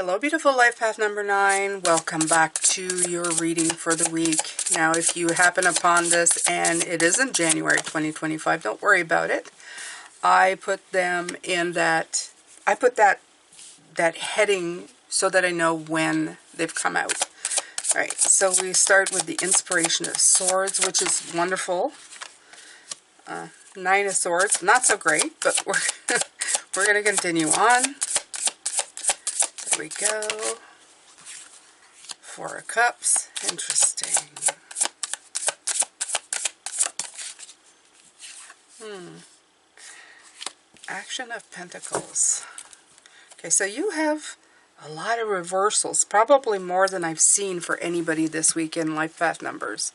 Hello, beautiful life path number 9. Welcome back to your reading for the week. Now, if you happen upon this and it isn't January 2025, don't worry about it. I put them in that, that heading so that I know when they've come out. All right, so we start with the Inspiration of Swords, which is wonderful. 9 of Swords, not so great, but we're going to continue on. There we go. 4 of Cups. Interesting. Action of Pentacles. Okay, so you have a lot of reversals, probably more than I've seen for anybody this week in Life Path numbers.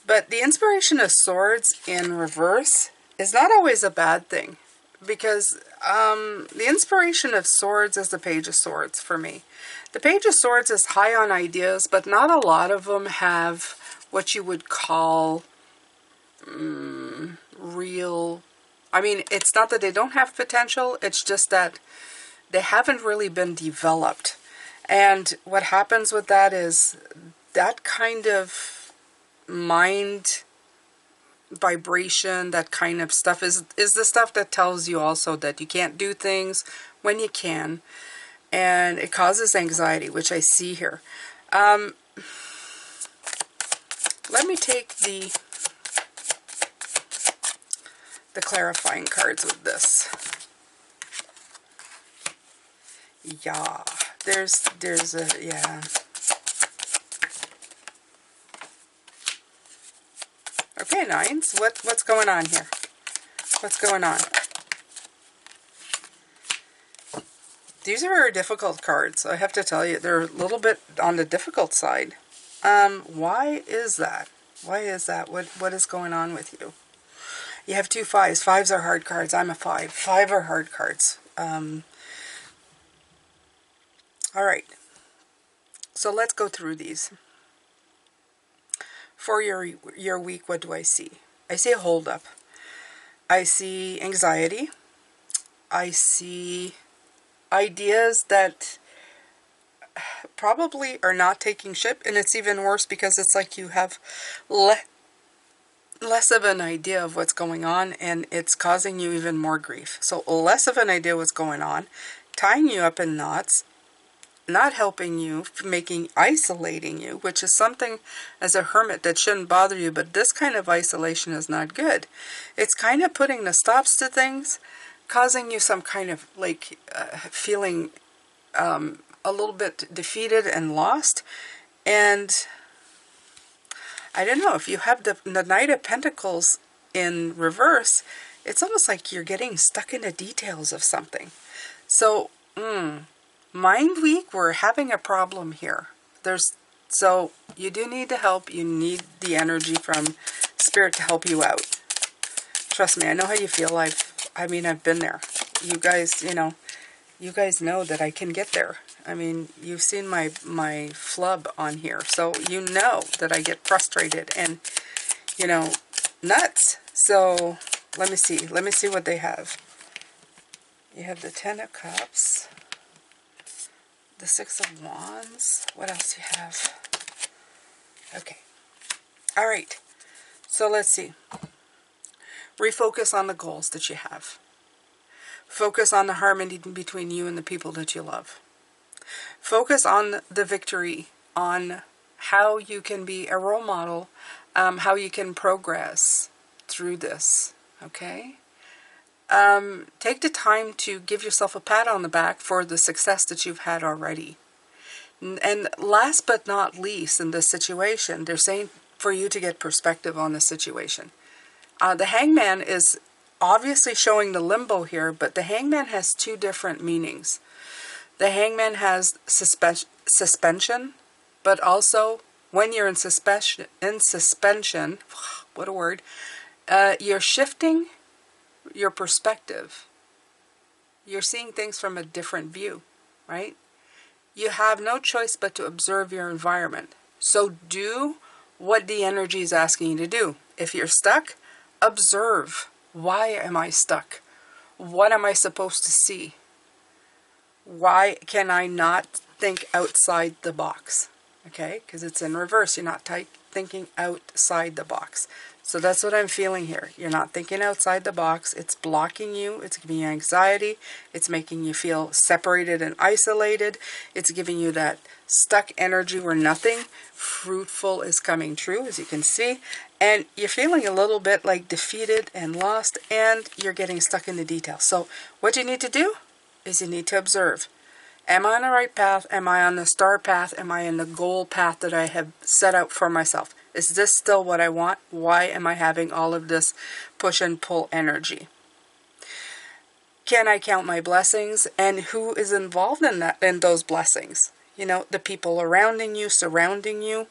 But the Inspiration of Swords in reverse is not always a bad thing, because the Inspiration of Swords is the Page of Swords for me. The Page of Swords is high on ideas, but not a lot of them have what you would call real... I mean, it's not that they don't have potential, it's just that they haven't really been developed. And what happens with that is that kind of mind vibration, that kind of stuff is the stuff that tells you also that you can't do things when you can, and it causes anxiety, which I see here. Let me take the clarifying cards with this. Yeah, there's a, yeah. Okay, nines, what's going on here? What's going on? These are very difficult cards, I have to tell you. They're a little bit on the difficult side. Why is that? Why is that? What is going on with you? You have 2 5s. 5s are hard cards. I'm a 5. 5 are hard cards. All right. So let's go through these. For your week, what do I see? I see a holdup. I see anxiety. I see ideas that probably are not taking shape, and it's even worse because it's like you have less of an idea of what's going on, and it's causing you even more grief. So less of an idea what's going on, tying you up in knots, not helping you, isolating you, which is something as a hermit that shouldn't bother you, but this kind of isolation is not good. It's kind of putting the stops to things, causing you some kind of like feeling a little bit defeated and lost. And I don't know, if you have the Knight of Pentacles in reverse, it's almost like you're getting stuck in the details of something. So, Mind week, we're having a problem here. So you do need the help. You need the energy from Spirit to help you out. Trust me, I know how you feel. I mean, I've been there. You guys, you guys know that I can get there. I mean, you've seen my flub on here, so you know that I get frustrated and, nuts. So let me see what they have. You have the 10 of Cups. The 6 of Wands. What else do you have? Okay. All right. So let's see. Refocus on the goals that you have. Focus on the harmony between you and the people that you love. Focus on the victory, on how you can be a role model, how you can progress through this. Okay? Take the time to give yourself a pat on the back for the success that you've had already. And last but not least in this situation, they're saying for you to get perspective on the situation. The Hangman is obviously showing the Limbo here, but the Hangman has 2 different meanings. The Hangman has suspension, but also when you're in suspension, what a word, you're shifting your perspective. You're seeing things from a different view, right? You have no choice but to observe your environment. So do what the energy is asking you to do. If you're stuck, observe. Why am I stuck? What am I supposed to see? Why can I not think outside the box? Okay, because it's in reverse. You're not thinking outside the box. So that's what I'm feeling here. You're not thinking outside the box. It's blocking you. It's giving you anxiety. It's making you feel separated and isolated. It's giving you that stuck energy where nothing fruitful is coming true, as you can see. And you're feeling a little bit like defeated and lost, and you're getting stuck in the details. So what you need to do is you need to observe. Am I on the right path? Am I on the star path? Am I in the goal path that I have set out for myself? Is this still what I want? Why am I having all of this push and pull energy? Can I count my blessings? And who is involved in that, in those blessings? You know, the people surrounding you.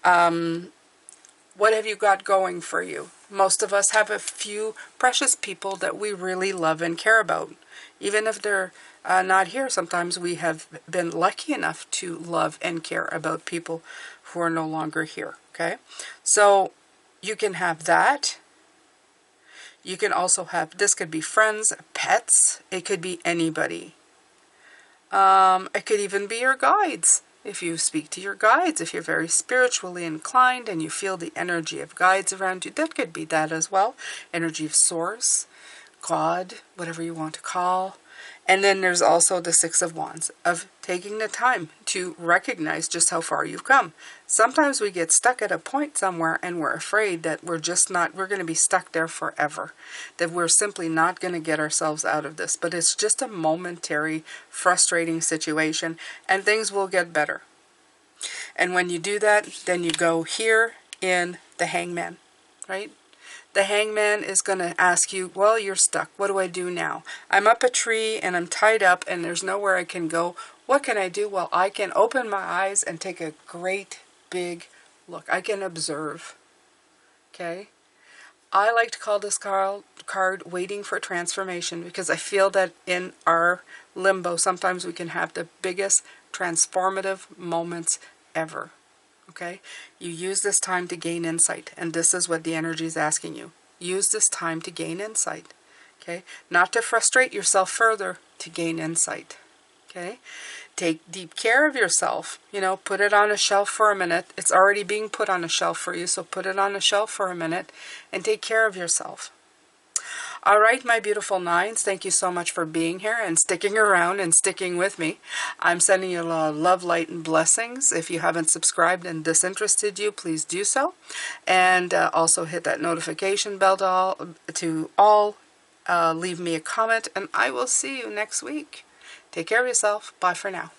What have you got going for you? Most of us have a few precious people that we really love and care about. Even if they're not here, sometimes we have been lucky enough to love and care about people who are no longer here. Okay, so you can have that. You can also have, this could be friends, pets, it could be anybody. It could even be your guides. If you speak to your guides, if you're very spiritually inclined and you feel the energy of guides around you, that could be that as well. Energy of source, God, whatever you want to call. And then there's also the Six of Wands, of taking the time to recognize just how far you've come. Sometimes we get stuck at a point somewhere and we're afraid that we're going to be stuck there forever. That we're simply not going to get ourselves out of this. But it's just a momentary, frustrating situation, and things will get better. And when you do that, then you go here in the Hangman, right? The Hangman is going to ask you, well, you're stuck. What do I do now? I'm up a tree and I'm tied up and there's nowhere I can go. What can I do? Well, I can open my eyes and take a great big look. I can observe. Okay? I like to call this card Waiting for Transformation, because I feel that in our limbo, sometimes we can have the biggest transformative moments ever. Okay, you use this time to gain insight, and this is what the energy is asking you. Use this time to gain insight. Okay, not to frustrate yourself further, to gain insight. Okay, take deep care of yourself. You know, put it on a shelf for a minute. It's already being put on a shelf for you, so put it on a shelf for a minute and take care of yourself. All right, my beautiful nines, thank you so much for being here and sticking around and sticking with me. I'm sending you a lot of love, light, and blessings. If you haven't subscribed and this interested you, please do so. And also hit that notification bell to all. Leave me a comment, and I will see you next week. Take care of yourself. Bye for now.